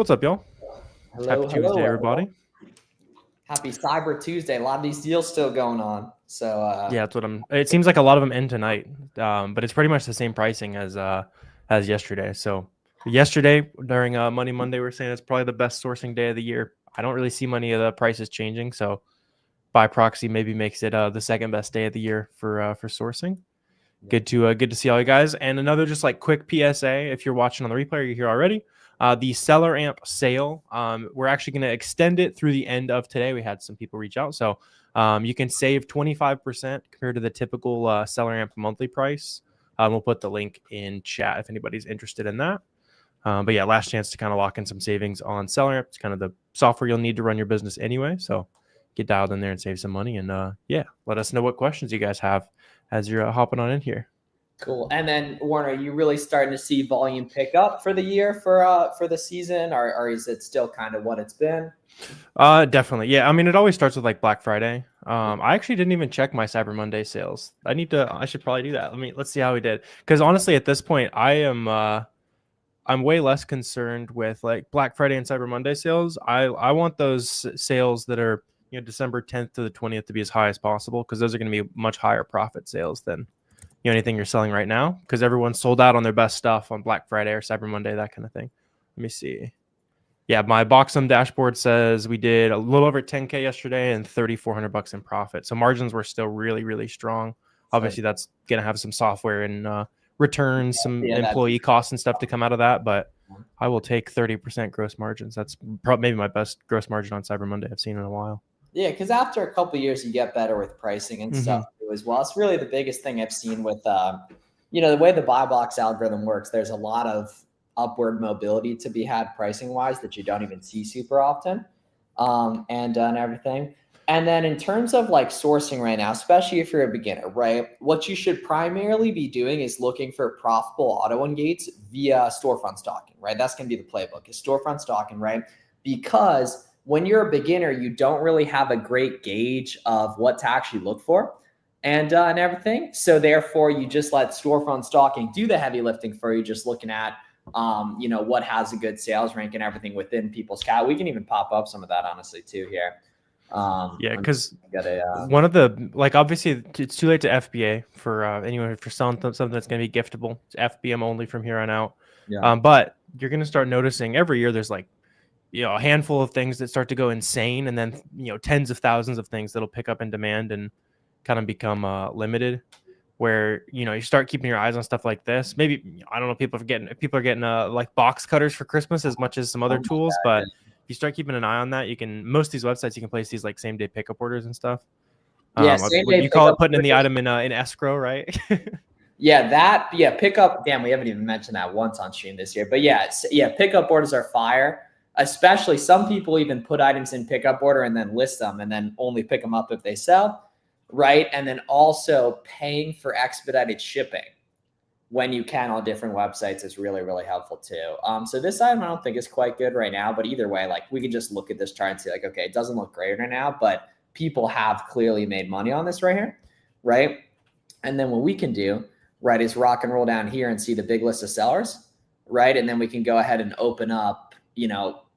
What's up, y'all? Hello, Happy Tuesday, hello, everybody. everyone. Happy Cyber Tuesday. A lot of these deals still going on. So Yeah, that's what it seems like a lot of them end tonight, but it's pretty much the same pricing as yesterday. So yesterday during Money Monday, we are saying it's probably the best sourcing day of the year. I don't really see many of the prices changing, so by proxy, maybe makes it the second best day of the year for sourcing. Good to see all you guys. And another just like quick PSA, if you're watching on the replay or you're here already, the SellerAmp sale, we're actually going to extend it through the end of today. We had some people reach out. So you can save 25% compared to the typical SellerAmp monthly price. We'll put the link in chat if anybody's interested in that. But yeah, last chance to kind of lock in some savings on SellerAmp. It's kind of the software you'll need to run your business anyway. So get dialed in there and save some money. And yeah, let us know what questions you guys have as you're hopping on in here. Cool. And then Warner, are you really starting to see volume pick up for the year for the season, or is it still kind of what it's been? Definitely. Yeah. I mean, it always starts with like Black Friday. I actually didn't even check my Cyber Monday sales. I should probably do that. Let's see how we did. Because honestly, at this point, I'm way less concerned with like Black Friday and Cyber Monday sales. I want those sales that are, December 10th to the 20th to be as high as possible, because those are going to be much higher profit sales than anything you're selling right now, because everyone's sold out on their best stuff on Black Friday or Cyber Monday, that kind of thing. Let me see. Yeah, my Boxum dashboard says we did a little over 10K yesterday and $3,400 in profit. So margins were still really, really strong. Obviously, that's going to have some software and returns, some employee costs and stuff to come out of that. But I will take 30% gross margins. That's maybe my best gross margin on Cyber Monday I've seen in a while. Yeah, because after a couple of years, you get better with pricing and stuff too, as well. It's really the biggest thing I've seen with, the way the buy box algorithm works. There's a lot of upward mobility to be had pricing wise that you don't even see super often, and everything. And then in terms of like sourcing right now, especially if you're a beginner, right? What you should primarily be doing is looking for profitable auto engages via storefront stocking, right? That's going to be the playbook, is storefront stocking, right? Because when you're a beginner, you don't really have a great gauge of what to actually look for and everything. So therefore, you just let storefront stocking do the heavy lifting for you, just looking at what has a good sales rank and everything within people's cat. We can even pop up some of that honestly too here. Yeah, because one of the, like, obviously it's too late to FBA for anyone for something that's going to be giftable. It's FBM only from here on out. Yeah. But you're going to start noticing every year there's like, a handful of things that start to go insane, and then tens of thousands of things that'll pick up in demand and kind of become limited, where you start keeping your eyes on stuff like this. Maybe, I don't know, people are getting like box cutters for Christmas as much as some other tools, but if you start keeping an eye on that, most of these websites, you can place these like same day pickup orders and stuff. Yeah, you call it putting in the item in escrow, right? Yeah, pickup. Damn, we haven't even mentioned that once on stream this year. But yeah, pickup orders are fire. Especially some people even put items in pickup order and then list them and then only pick them up if they sell, right? And then also paying for expedited shipping when you can on different websites is really, really helpful too. So this item I don't think is quite good right now, but either way, like we can just look at this chart and see like, okay, it doesn't look great right now, but people have clearly made money on this right here, right? And then what we can do, right, is rock and roll down here and see the big list of sellers, right? And then we can go ahead and open up,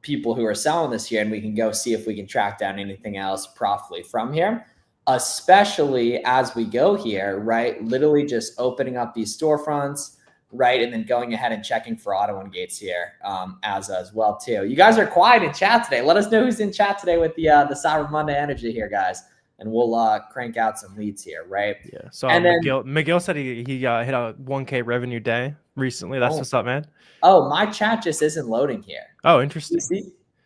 people who are selling this here, and we can go see if we can track down anything else profitably from here, especially as we go here, right? Literally just opening up these storefronts, right? And then going ahead and checking for auto engages here as well too. You guys are quiet in chat today. Let us know who's in chat today with the Cyber Monday energy here, guys. And we'll crank out some leads here, right? Yeah. So and Miguel said he hit a 1K revenue day recently. That's what's up, man. Oh, my chat just isn't loading here. Oh, interesting.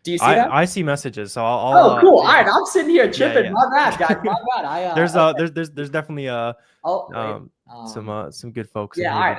Do you see that? I see messages, so I'll cool. All right, I'm sitting here chipping. Yeah. My bad, guys. My bad. There's definitely some good folks. Yeah. In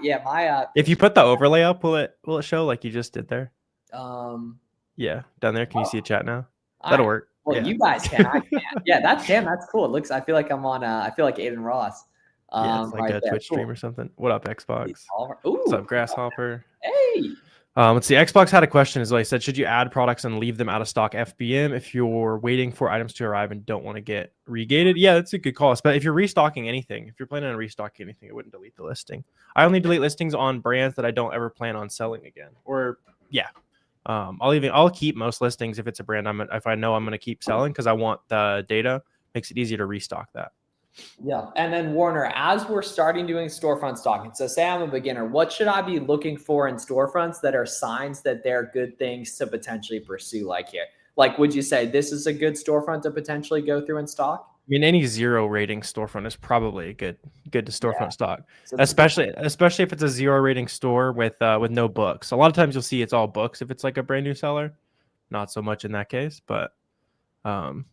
here all right. If you put the overlay up, will it show like you just did there? Yeah, down there. Can you see a chat now? That'll work. Well, you guys can. I can. Yeah, that's cool. It looks. I feel like I'm on. I feel like Aiden Ross. Yeah, it's like a Twitch stream or something. What up, Xbox? What's up, Grasshopper? Hey. Let's see. Xbox had a question as well. He said, should you add products and leave them out of stock FBM if you're waiting for items to arrive and don't want to get regated? Yeah, that's a good call. But if you're restocking anything, if you're planning on restocking anything, I wouldn't delete the listing. I only delete listings on brands that I don't ever plan on selling again. Or, yeah. I'll keep most listings if it's a brand if I know I'm going to keep selling, because I want the data. Makes it easier to restock that. Yeah. And then Warner, as we're starting doing storefront stocking, so say I'm a beginner, what should I be looking for in storefronts that are signs that they're good things to potentially pursue? Like here, like, would you say this is a good storefront to potentially go through and stock? I mean, any 0 rating storefront is probably good to storefront stock, So it's a good especially if it's a 0 rating store with no books. A lot of times you'll see it's all books if it's like a brand new seller. Not so much in that case, but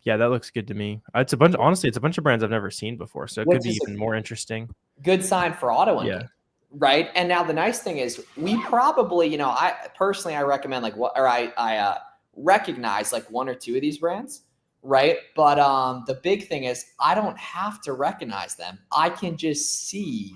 yeah, that looks good to me. Honestly, it's a bunch of brands I've never seen before, so it could be even more interesting. Good sign for auto Yeah. engagement, right? And now the nice thing is we probably, you know, I personally, I recommend like what, or I recognize like 1 or 2 of these brands, right? But the big thing is I don't have to recognize them. I can just see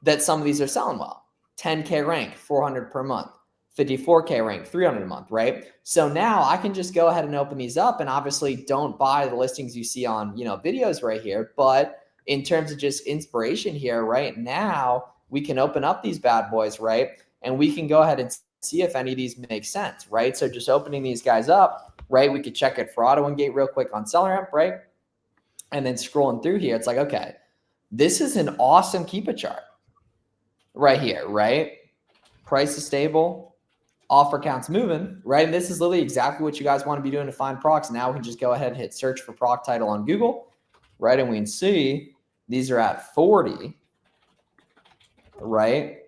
that some of these are selling well. 10K rank, 400 per month. 54K rank, 300 a month, right? So now I can just go ahead and open these up, and obviously don't buy the listings you see on, you know, videos right here. But in terms of just inspiration here, right now, we can open up these bad boys, right? And we can go ahead and see if any of these make sense, right? So just opening these guys up, right? We could check it for auto engage real quick on SellerAmp, right? And then scrolling through here, it's like, okay, this is an awesome keep it chart right here, right? Price is stable. Offer counts moving, right? And this is literally exactly what you guys want to be doing to find procs. Now we can just go ahead and hit search for proc title on Google, right? And we can see these are at 40, right?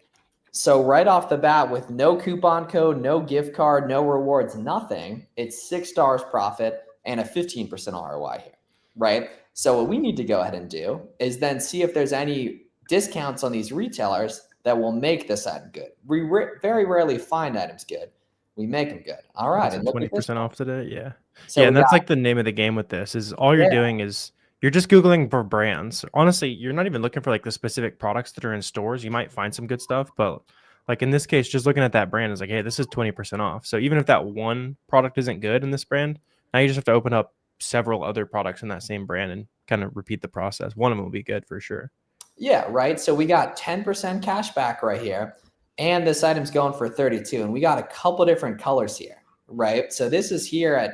So right off the bat, with no coupon code, no gift card, no rewards, nothing, it's $6 profit and a 15% ROI here, right? So what we need to go ahead and do is then see if there's any discounts on these retailers that will make this item good. We very rarely find items good. We make them good. All right. And 20% off today. Yeah. So yeah. And that's like the name of the game with this is all you're doing is you're just Googling for brands. Honestly, you're not even looking for like the specific products that are in stores. You might find some good stuff, but like in this case, just looking at that brand is like, hey, this is 20% off. So even if that one product isn't good in this brand, now you just have to open up several other products in that same brand and kind of repeat the process. One of them will be good for sure. Yeah, right. So we got 10% cash back right here. And this item's going for 32. And we got a couple different colors here, right? So this is here at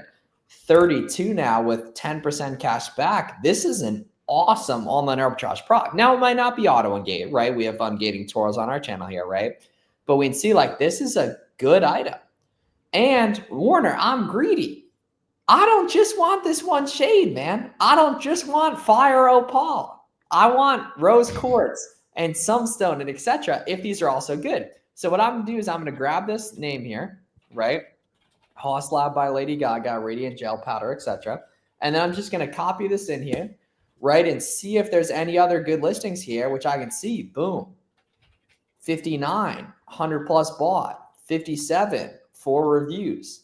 32 now with 10% cash back. This is an awesome online arbitrage product. Now it might not be auto engage, right? We have ungating tutorials on our channel here, right? But we can see like this is a good item. And Warner, I'm greedy. I don't just want this one shade, man. I don't just want fire opal. I want rose quartz and some stone and etc. if these are also good. So what I'm gonna do is I'm gonna grab this name here, right? Hoss Lab by Lady Gaga, Radiant Gel Powder, etc. And then I'm just gonna copy this in here, right? And see if there's any other good listings here, which I can see, boom. 59, 100 plus bought, 57, 4 reviews,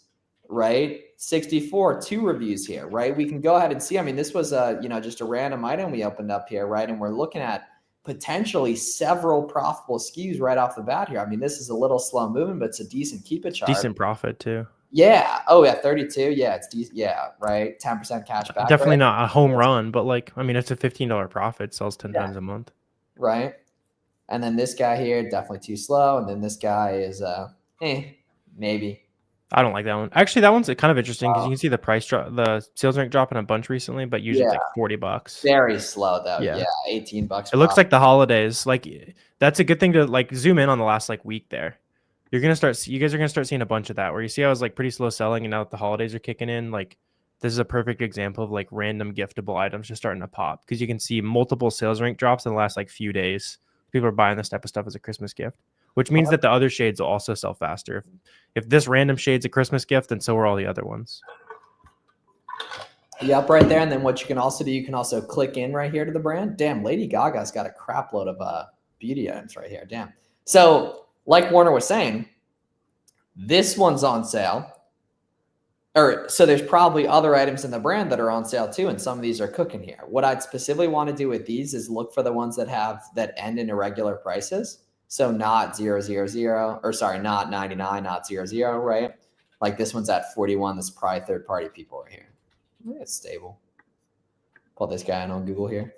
right? 64, 2 reviews here, right? We can go ahead and see, I mean, this was a, you know, just a random item we opened up here, right? And we're looking at potentially several profitable SKUs right off the bat here. I mean, this is a little slow moving, but it's a decent keep it chart. Decent profit too. Yeah. Oh yeah. 32. Yeah. It's decent. Yeah. Right. 10% cash back. Definitely not a home run, but like, I mean, it's a $15 profit, sells 10 times a month. Right. And then this guy here, definitely too slow. And then this guy is, maybe. I don't like that one. Actually, that one's kind of interesting because you can see the price drop, the sales rank dropping a bunch recently, but usually it's like $40. Very slow though. Yeah, $18. It looks like the holidays. Like that's a good thing to like zoom in on the last like week there. You guys are gonna start seeing a bunch of that where you see I was like pretty slow selling, and now that the holidays are kicking in, like this is a perfect example of like random giftable items just starting to pop because you can see multiple sales rank drops in the last like few days. People are buying this type of stuff as a Christmas gift, which means that the other shades will also sell faster. If this random shade's a Christmas gift, then so are all the other ones. Yep, right there. And then what you can also do, you can also click in right here to the brand. Damn, Lady Gaga's got a crap load of beauty items right here. Damn. So like Warner was saying, this one's on sale. So there's probably other items in the brand that are on sale too, and some of these are cooking here. What I'd specifically want to do with these is look for the ones that end in irregular prices. So not 000, or sorry, not 99, not 00, right? Like this one's at 41. This is probably third-party people right here. It's stable. Pull this guy in on Google here.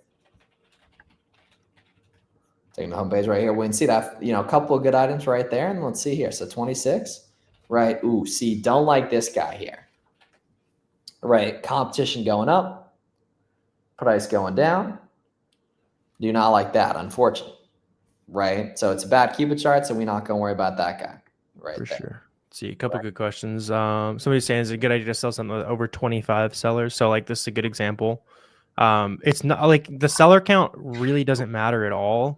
Taking the homepage right here. We can see that, you know, a couple of good items right there. And let's see here. So 26. right? Ooh, see, don't like this guy here, right? Competition going up, price going down. Do not like that, unfortunately, right? So it's a bad Cuba chart, so we're not going to worry about that guy right For there. sure. Let's see, a couple good questions. Somebody's saying it's a good idea to sell something with over 25 sellers. So like this is a good example. It's not like the seller count really doesn't matter at all,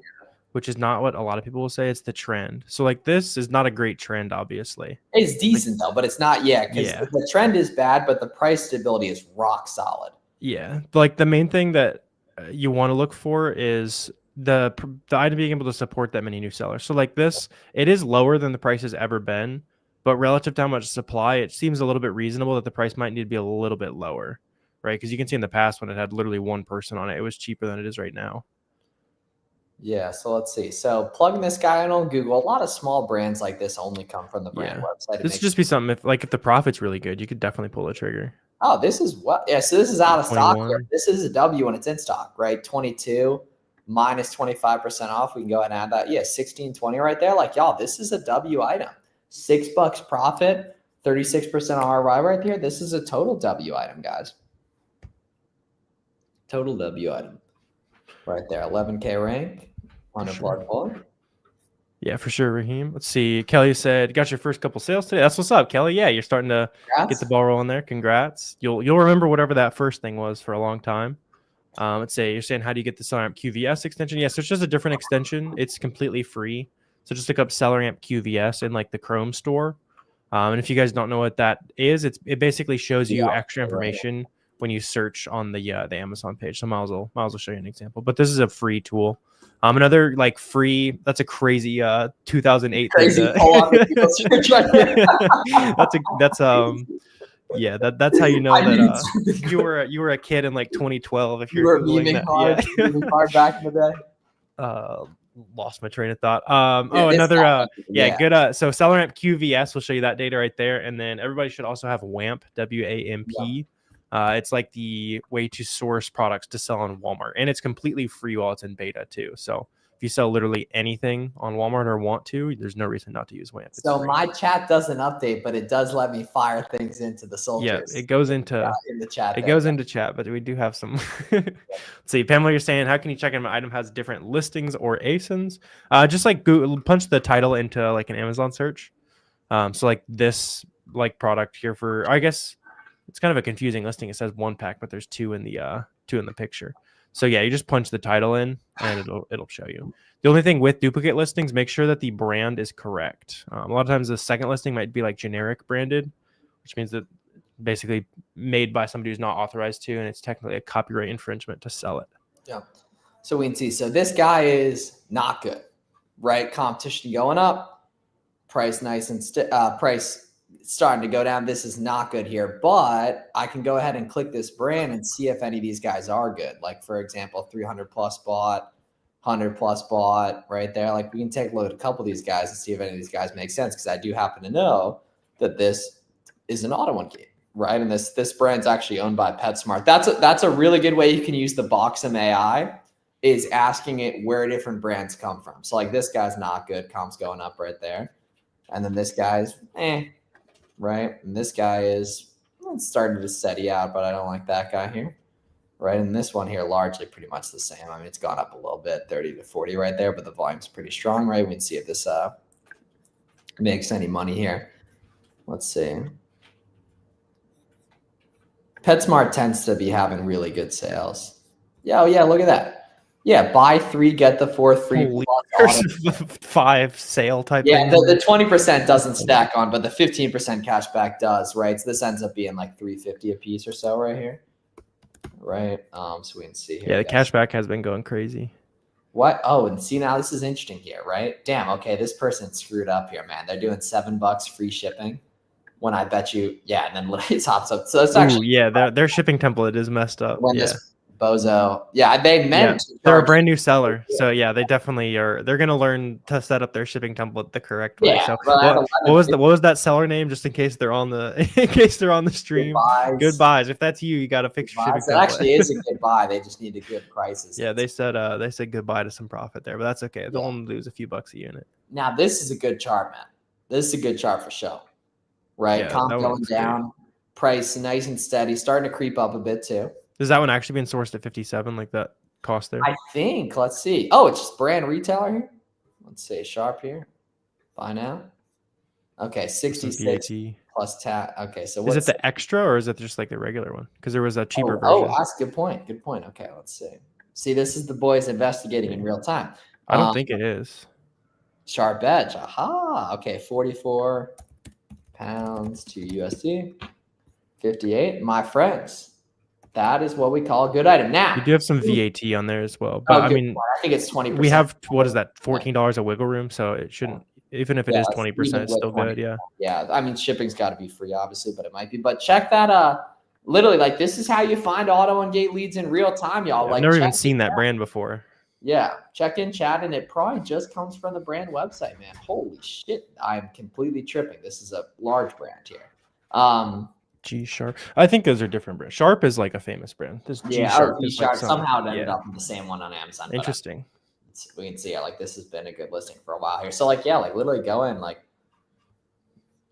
which is not what a lot of people will say. It's the trend. So like this is not a great trend, obviously. It's decent though, but it's not yet because Yeah. the trend is bad, but the price stability is rock solid. Yeah. Like the main thing that you want to look for is the item being able to support that many new sellers. So like this, it is lower than the price has ever been, but relative to how much supply, it seems a little bit reasonable that the price might need to be a little bit lower, right? Because you can see in the past when it had literally one person on it, it was cheaper than it is right now. Yeah, so let's see. So plugging this guy in on Google, a lot of small brands like this only come from the brand website. This would just be something if the profit's really good, you could definitely pull a trigger. Oh, this is what? Yeah, so this is out of stock 21. here. This is a W when it's in stock, right? 22 minus 25% off. We can go ahead and add that. Yeah, 1620 right there. Like, y'all, this is a W item. $6 profit, 36% ROI right there. This is a total W item, guys. Total W item right there. 11K rank. On a plug pull. Yeah, for sure, Raheem. Let's see. Kelly said, "Got your first couple sales today." That's what's up, Kelly. Yeah, you're starting to get the ball rolling there. Congrats. You'll remember whatever that first thing was for a long time. Let's say you're saying, "How do you get the SellerAmp QVS extension?" Yes, it's just a different extension. It's completely free. So just look up SellerAmp QVS in like the Chrome store. And if you guys don't know what that is, it basically shows you extra information when you search on the Amazon page. So Miles will show you an example. But this is a free tool. Another like free. That's a crazy 2008 crazy thing. pull on the search right there. Yeah, that's how you know that you were a kid in like 2012 if you're googling that. Hard, Yeah. hard back in the day. Lost my train of thought. Yeah, good. So SellerAmp QVS will show you that data right there, and then everybody should also have WAMP, WAMP. It's like the way to source products to sell on Walmart, and it's completely free while it's in beta too. So if you sell literally anything on Walmart or want to, there's no reason not to use WAMP. So my chat doesn't update, but it does let me fire things into the soldiers. Yeah, it goes into in the chat. It goes into chat, but we do have some. Let's see, Pamela, you're saying, how can you check if an item has different listings or ASINs? Just like punch the title into like an Amazon search. So like this like product here for, I guess it's kind of a confusing listing. It says one pack, but there's two in the picture. So yeah, you just punch the title in and it'll show you. The only thing with duplicate listings, make sure that the brand is correct. A lot of times the second listing might be like generic branded, which means that basically made by somebody who's not authorized to, and it's technically a copyright infringement to sell it. Yeah. So we can see. So this guy is not good, right? Competition going up, price nice and price starting to go down. This is not good here, but I can go ahead and click this brand and see if any of these guys are good. Like for example, 300 plus bought, 100 plus bought right there. Like we can take a look at a couple of these guys and see if any of these guys make sense. Cause I do happen to know that this is an auto one key, right? And this brand's actually owned by PetSmart. That's a really good way you can use the Boxem AI is asking it where different brands come from. So like this guy's not good. Comp's going up right there. And then this guy's right? And this guy is starting to steady out, but I don't like that guy here, right? And this one here, largely pretty much the same. I mean, it's gone up a little bit, 30 to 40 right there, but the volume's pretty strong, right? We can see if this makes any money here. Let's see. PetSmart tends to be having really good sales. Yeah, oh yeah, look at that. Yeah, buy 3, get the 4th free. There's 5 sale type. Yeah, the 20% doesn't stack on, but the 15% cash back does, right? So this ends up being like $3.50 a piece or so right here, right? So we can see here. Yeah, the cash back has been going crazy. What? Oh, and see now this is interesting here, right? Damn. Okay, this person screwed up here, man. They're doing $7 free shipping. When I bet you, yeah, and then literally it tops up. So it's actually their shipping template is messed up. This bozo, they meant they're a brand new seller, so yeah, they definitely are. They're gonna learn to set up their shipping template the correct way. So what was that seller name, just in case they're on the stream? Goodbyes. If that's you, you got to fix your shipping template. That actually is a good buy. They just need good prices. Yeah, they said goodbye to some profit there, but that's okay. They'll only lose a few bucks a unit. Now this is a good chart, man. This is a good chart for show. right? Yeah, Comp that one going looks great. down, price nice and steady, starting to creep up a bit too. Is that one actually being sourced at 57, like that cost there? I think. Let's see. Oh, it's just brand retailer here. Let's see. Sharp here. Buy now. Okay, Some 66 VAT. plus tax. Okay, so Is what's it the extra or is it just like the regular one? Because there was a cheaper Oh, version. that's a good point. Good point. Okay, let's see. See, this is the boys investigating in real time. I don't think it is. Sharp edge. Aha. Okay, 44 pounds to USD. 58. My friends, that is what we call a good item. Now, You do have some VAT on there as well. But I mean, I think it's 20%. we have, what is that, $14 of wiggle room? So it shouldn't, even if it is 20%, it's still good. Yeah. Yeah. I mean, shipping's got to be free, obviously, but it might be. But check that. Literally, like, this is how you find auto and gate leads in real time, y'all. I've Like, never even seen that brand before. Yeah, check in chat, and it probably just comes from the brand website, man. Holy shit, I'm completely tripping. This is a large brand here. G Sharp. I think those are different brands. Sharp is like a famous brand. This G Sharp G is like somehow it ended up in the same one on Amazon. Interesting. We can see, like, this has been a good listing for a while here. So, like, yeah, like literally go in like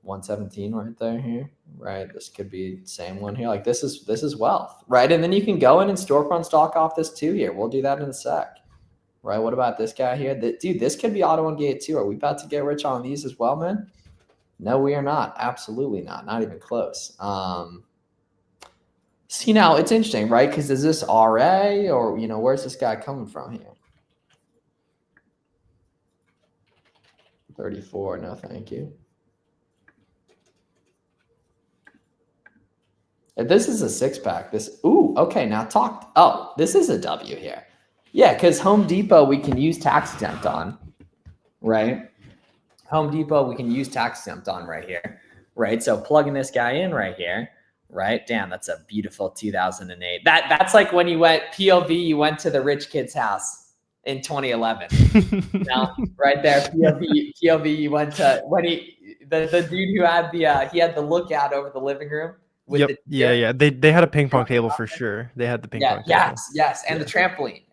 117 right there here, right? This could be the same one here. Like, this is wealth, right? And then you can go in and storefront stock off this too here. We'll do that in a sec. Right, what about this guy here? Dude, this could be auto and gate too. Are we about to get rich on these as well, man? No, we are not. Absolutely not. Not even close. See, now it's interesting, right? Because is this RA or, where's this guy coming from here? 34. No, thank you. If this is a 6-pack, okay, now talk. Oh, this is a W here. Yeah, because Home Depot we can use tax exempt on, right? Home Depot we can use tax exempt on right here, right? So plugging this guy in right here, right? Damn, that's a beautiful 2008. That's like when you went POV, you went to the rich kid's house in 2011. Now, right there, POV, you went to when the dude who had he had the lookout over the living room. Yep. Yeah. They had a ping pong table for sure. They had the ping pong table. Yes, and the trampoline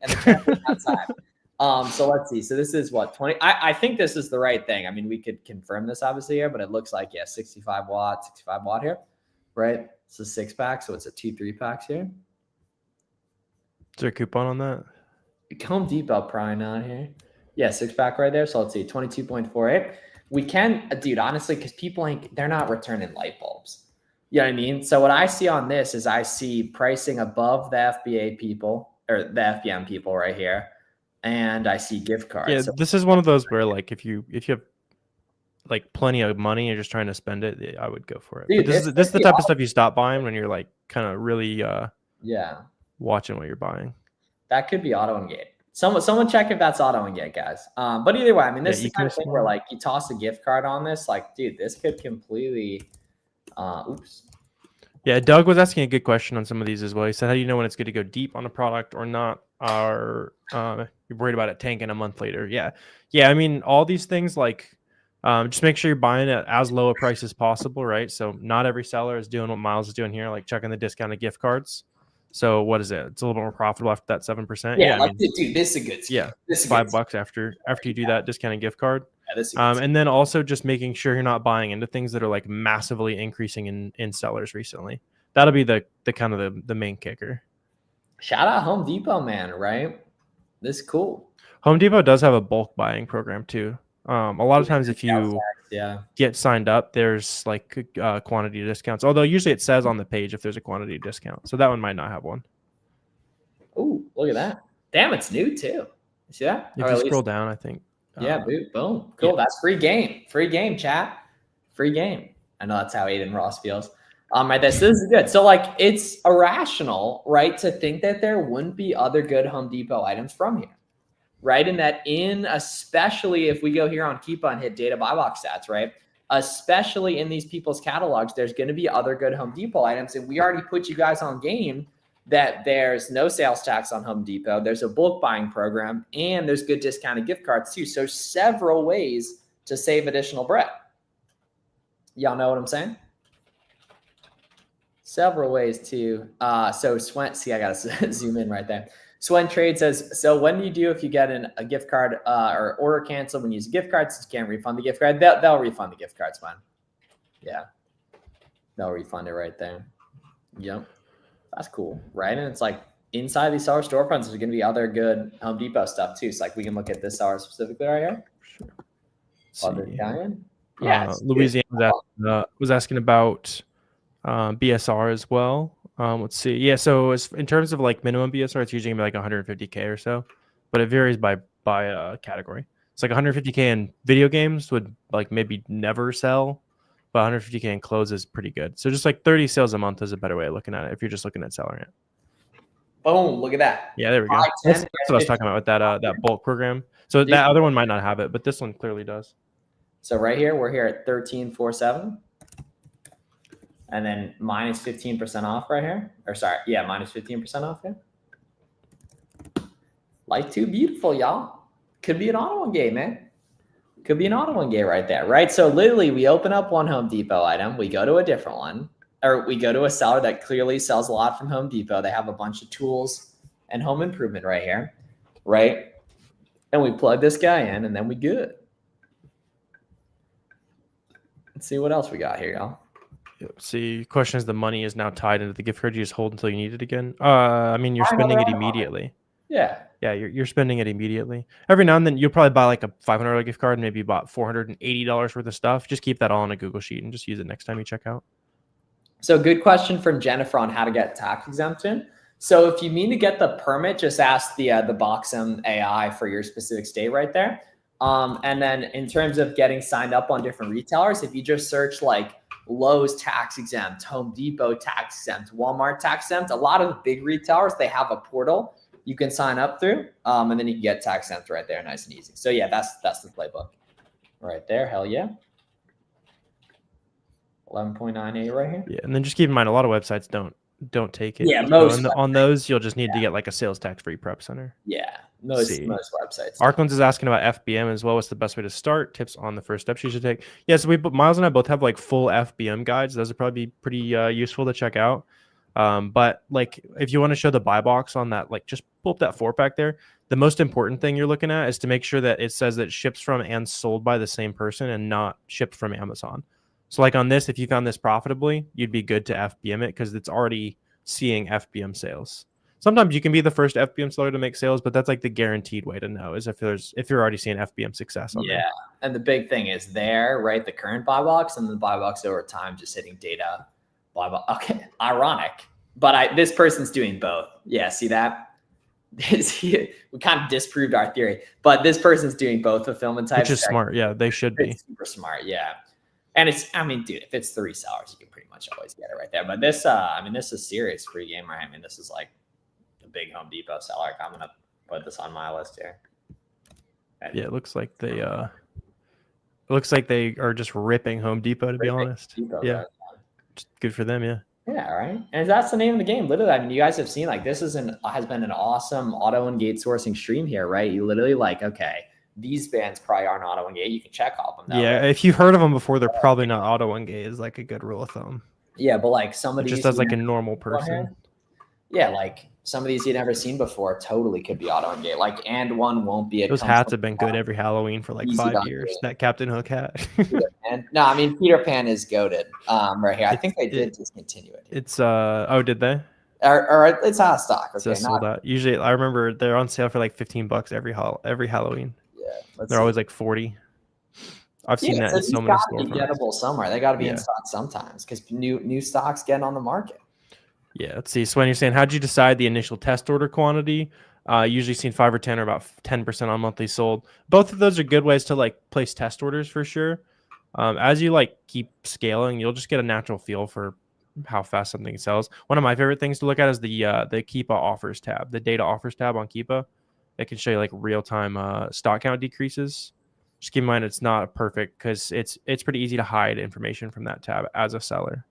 outside. So let's see. So this is what 20. I think this is the right thing. I mean, we could confirm this obviously here, but it looks like 65 watt here, right? It's a 6-pack, so it's a 2 3-packs here. Is there a coupon on that? Home Depot probably not here. Yeah, 6-pack right there. So let's see, 22.48. We can, dude, honestly, because people they're not returning light bulbs. You know what I mean? So what I see on this is I see pricing above the FBA people or the FBM people right here. And I see gift cards. Yeah, so this is one of those where like if you have like plenty of money and you're just trying to spend it, I would go for it. Dude, but this is the type of stuff you stop buying when you're like kind of really watching what you're buying. That could be auto and gate. Someone check if that's auto and gate, guys. But either way, I mean, this is the kind of thing where like you toss a gift card on this, like, dude, this could completely oops. Yeah, Doug was asking a good question on some of these as well. He said, how do you know when it's good to go deep on a product or not? Or you're worried about it tanking a month later? Yeah. I mean, all these things, like just make sure you're buying at as low a price as possible, right? So not every seller is doing what Miles is doing here, like checking the discounted gift cards. So what is it? It's a little bit more profitable after that 7%. Yeah, like, dude, this is a good scheme. Yeah, this is $5 after you do that discounted gift card. And then also just making sure you're not buying into things that are like massively increasing in sellers recently. That'll be the kind of the main kicker. Shout out Home Depot, man, right? This is cool. Home Depot does have a bulk buying program too. A lot of times if you get signed up, there's like quantity discounts. Although usually it says on the page if there's a quantity discount. So that one might not have one. Oh, look at that. Damn, it's new too. You see that? If you scroll down, I think. Yeah, boom. Cool. Yeah. That's free game. Free game, chat. Free game. I know that's how Aiden Ross feels. Right, this is good. So like it's irrational, right, to think that there wouldn't be other good Home Depot items from here. Right. And that especially if we go here on Keepa and hit data buy box stats, right? Especially in these people's catalogs, there's going to be other good Home Depot items. And we already put you guys on game that there's no sales tax on Home Depot. There's a bulk buying program and there's good discounted gift cards too. So several ways to save additional bread. Y'all know what I'm saying? Several ways to, so Swen, see, I got to zoom in right there. Swen Trade says, so when do you do if you get a gift card or order canceled when you use a gift card, since you can't refund the gift card? They'll refund the gift card, Swen. Yeah. They'll refund it right there. Yep. That's cool, right? And it's like inside these seller storefronts, there's going to be other good Home Depot stuff too. So like we can look at this seller specifically right here. Sure. Other See. Italian. Yes. Louisiana was asking about BSR as well. Let's see. Yeah, so in terms of like minimum BSR, it's usually gonna be like 150K or so, but it varies by category. It's like 150K in video games would like maybe never sell, but 150K in clothes is pretty good. So just like 30 sales a month is a better way of looking at it if you're just looking at SellerAmp. Boom! Look at that. Yeah, there we go. 5, 10, That's what I was talking about with that bulk program. So Dude. that other one might not have it, but this one clearly does. So right here, we're here at 1347. And then minus 15% off right here. Or sorry, yeah, minus 15% off here. Like too beautiful, y'all. Could be an auto one game, man. Could be an auto one game right there, right? So literally we open up one Home Depot item, we go to a different one, or we go to a seller that clearly sells a lot from Home Depot. They have a bunch of tools and home improvement right here, right? And we plug this guy in and then we good. Let's see what else we got here, y'all. See, question is the money is now tied into the gift card. You just hold until you need it again. I mean, you're spending it immediately. Yeah. Yeah, you're spending it immediately. Every now and then, you'll probably buy like a $500 gift card, and maybe you bought $480 worth of stuff. Just keep that all on a Google Sheet and just use it next time you check out. So good question from Jennifer on how to get tax exemption. So if you mean to get the permit, just ask the Boxem AI for your specific state right there. And then in terms of getting signed up on different retailers, if you just search like Lowe's tax exempt, Home Depot tax exempt, Walmart tax exempt, a lot of the big retailers, they have a portal you can sign up through, and then you can get tax exempt right there, nice and easy. So yeah, that's the playbook right there. Hell yeah. 11.98 right here. Yeah, and then just keep in mind, a lot of websites don't take it. Yeah, most on those, you'll just need to get like a sales tax free prep center. Yeah, most websites. Arklands is asking about FBM as well. What's the best way to start? Tips on the first steps you should take. Yeah, so Miles and I both have like full FBM guides. Those would probably be pretty useful to check out. But like if you want to show the buy box on that, like just pull up that 4-pack there. The most important thing you're looking at is to make sure that it says that it ships from and sold by the same person and not shipped from Amazon. So like on this, if you found this profitably, you'd be good to FBM it because it's already seeing FBM sales. Sometimes you can be the first FBM seller to make sales, but that's like the guaranteed way to know is if you're already seeing FBM success on there. And the big thing is there, right? The current buy box and the buy box over time just hitting data. Buy box. Okay, ironic, but this person's doing both. Yeah, see that? We kind of disproved our theory, but this person's doing both fulfillment types. Which is smart. Yeah, they should be. It's super smart. Yeah. And I mean, dude, if it's 3 sellers, you can pretty much always get it right there. But this, I mean, this is serious free game, right? I mean, this is like a big Home Depot seller. I'm gonna put this on my list here. Yeah, it looks like they are just ripping Home Depot, to be honest. Yeah, just good for them. Yeah. Yeah, right. And that's the name of the game. Literally, I mean, you guys have seen like this has been an awesome auto and gate sourcing stream here, right? You literally like, okay, these bands probably aren't auto and gate. You can check all of them. Yeah, if you've heard of them before, they're probably not auto and gate is like a good rule of thumb. Yeah, but like somebody just as like a normal person. Yeah, like some of these you'd never seen before totally could be auto and gate. Like and one won't be. Those hats have been good every Halloween for like 5 years. That Captain Hook hat. No, I mean Peter Pan is goated. Right here, I think they did discontinue it. It's oh, did they? Or it's out of stock. Okay, it's sold out. Usually, I remember they're on sale for like $15 every Halloween. Yeah, they're always like 40. I've seen that in so many stores. Be gettable somewhere. They got to be in stock sometimes because new stocks getting on the market. Yeah, let's see. So when you're saying, how'd you decide the initial test order quantity? Usually seen 5 or 10 or about 10% on monthly sold. Both of those are good ways to like place test orders for sure. As you like keep scaling, you'll just get a natural feel for how fast something sells. One of my favorite things to look at is the Keepa offers tab, the data offers tab on Keepa. It can show you like real-time stock count decreases. Just keep in mind it's not perfect because it's pretty easy to hide information from that tab as a seller.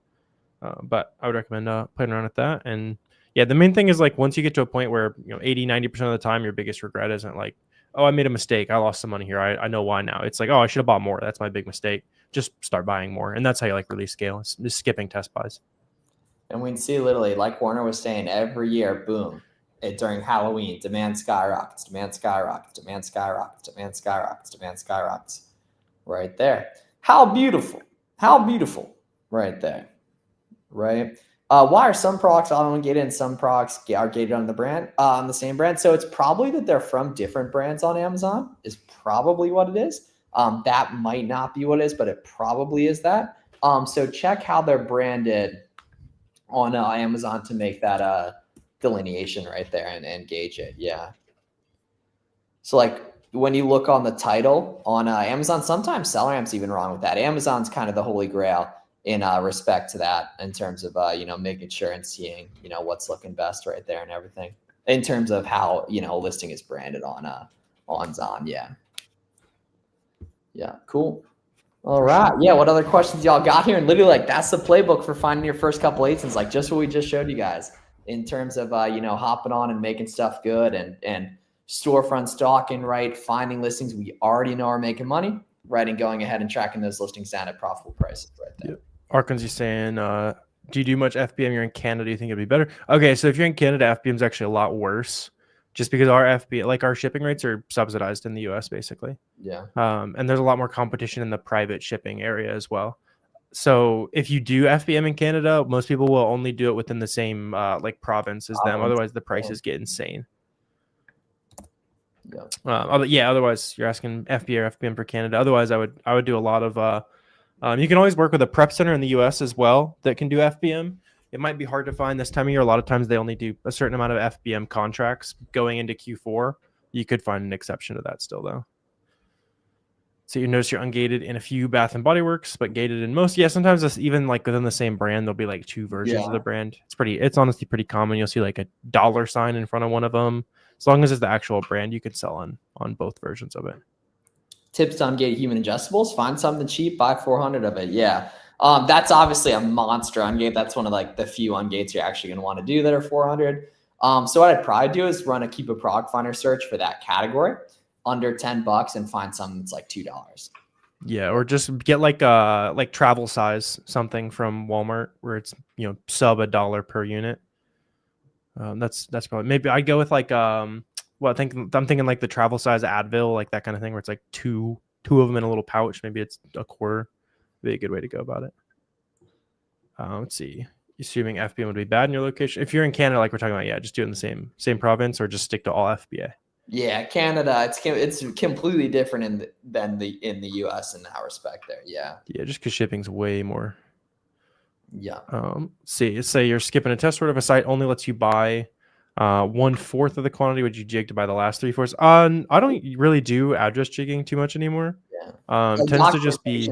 But I would recommend playing around with that. And yeah, the main thing is like once you get to a point where 80-90% of the time your biggest regret isn't like, oh, I made a mistake, I lost some money here, I know why now. It's like, oh, I should have bought more, that's my big mistake. Just start buying more, and that's how you like really scale. It's just skipping test buys. And we can see literally, like Warner was saying, every year, boom, during Halloween, demand skyrockets, demand skyrockets, demand skyrockets, demand skyrockets, demand skyrockets. Right there. How beautiful. How beautiful. Right there. right? Why are some products auto-gated and some products are gated on the brand, on the same brand? So it's probably that they're from different brands on Amazon is probably what it is. That might not be what it is, but it probably is that. So check how they're branded on Amazon to make that delineation right there and gauge it. Yeah. So like when you look on the title on Amazon, sometimes SellerAmp's even wrong with that. Amazon's kind of the holy grail in respect to that in terms of, making sure and seeing, what's looking best right there and everything in terms of how, a listing is branded on Zon. Yeah. Yeah. Cool. All right. Yeah. What other questions y'all got here? And literally that's the playbook for finding your first couple ASINs, like just what we just showed you guys in terms of, hopping on and making stuff good and storefront stocking, right? Finding listings we already know are making money, right? And going ahead and tracking those listings down at profitable prices right there. Yep. Arkansas saying, do you do much FBM? You're in Canada. Do you think it'd be better? Okay, so if you're in Canada, FBM is actually a lot worse, just because our FBM, like our shipping rates are subsidized in the US, basically. Yeah. And there's a lot more competition in the private shipping area as well. So if you do FBM in Canada, most people will only do it within the same province as them. Otherwise, the prices get insane. Yeah. Otherwise, you're asking FBA or FBM for Canada. Otherwise, I would do a lot of. You can always work with a prep center in the US as well that can do FBM. It might be hard to find this time of year. A lot of times they only do a certain amount of FBM contracts going into Q4. You could find an exception to that still, though. So you notice you're ungated in a few Bath and Body Works, but gated in most. Yeah, sometimes it's even like within the same brand, there'll be like two versions of the brand. It's honestly pretty common. You'll see like a $ in front of one of them. As long as it's the actual brand, you can sell on both versions of it. Tips to ungate human ingestibles: find something cheap, buy 400 of it. Yeah. That's obviously a monster ungate. That's one of like the few ungates you're actually going to want to do that are 400. So what I'd probably do is keep a product finder search for that category under $10 and find something that's like $2. Yeah, or just get like travel size something from Walmart where it's sub $1 per unit. That's probably, maybe I'd go with like I'm thinking like the travel size Advil, like that kind of thing where it's like two of them in a little pouch. Maybe it's a quarter. Be a good way to go about it. Let's see. Assuming FBM would be bad in your location. If you're in Canada, like we're talking about, yeah, just do it in the same province or just stick to all FBA. Yeah, Canada, it's completely different than in the US in that respect there. Yeah. Yeah, just because shipping's way more. Yeah. Say you're skipping a test order. If a site only lets you buy 1/4 of the quantity, would you jig to buy the last 3/4? I don't really do address jigging too much anymore. Yeah. Tends to just be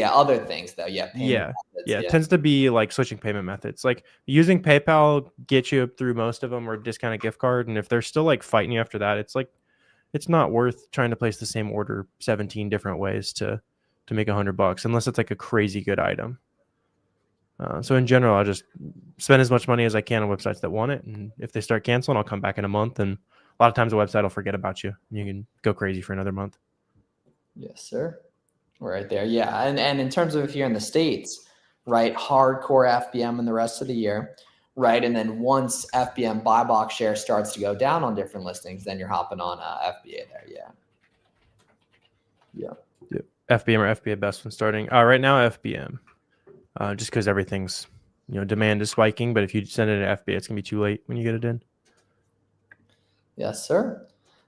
other things though. Yeah. It tends to be like switching payment methods. Like using PayPal gets you through most of them, or discounted gift card. And if they're still like fighting you after that, it's not worth trying to place the same order 17 different ways to make $100 unless it's like a crazy good item. So in general, I'll just spend as much money as I can on websites that want it. And if they start canceling, I'll come back in a month. And a lot of times the website will forget about you. And you can go crazy for another month. Yes, sir. Right there. Yeah. And in terms of if you're in the States, right, hardcore FBM in the rest of the year, right? And then once FBM buy box share starts to go down on different listings, then you're hopping on FBA there. Yeah. Yeah. FBM or FBA best when starting. Right now, FBM. Just because everything's, demand is spiking. But if you send it to FBA, it's going to be too late when you get it in. Yes, sir.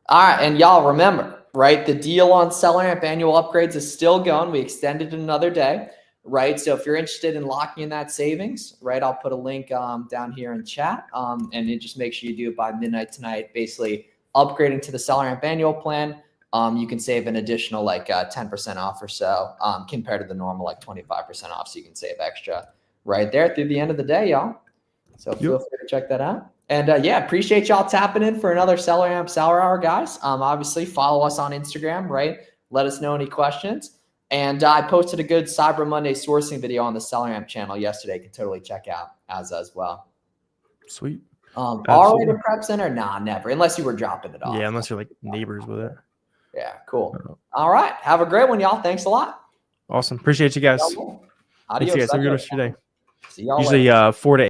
All right. And y'all remember, right, the deal on SellerAmp annual upgrades is still going. We extended it another day, right? So if you're interested in locking in that savings, right, I'll put a link down here in chat. And it just make sure you do it by midnight tonight, basically upgrading to the SellerAmp annual plan. You can save an additional 10% off or so compared to the normal 25% off. So you can save extra right there through the end of the day, y'all. So feel free to check that out. And appreciate y'all tapping in for another SellerAmp Seller Hour, guys. Obviously follow us on Instagram, right? Let us know any questions. And I posted a good Cyber Monday sourcing video on the SellerAmp channel yesterday. You can totally check out as well. Sweet. Already a prep center? Nah, never. Unless you were dropping it off. Yeah, unless you're like neighbors with it. Yeah, cool. All right. Have a great one, y'all. Thanks a lot. Awesome. Appreciate you guys. Adios. Have a good rest of your day. See y'all Usually later. 4 to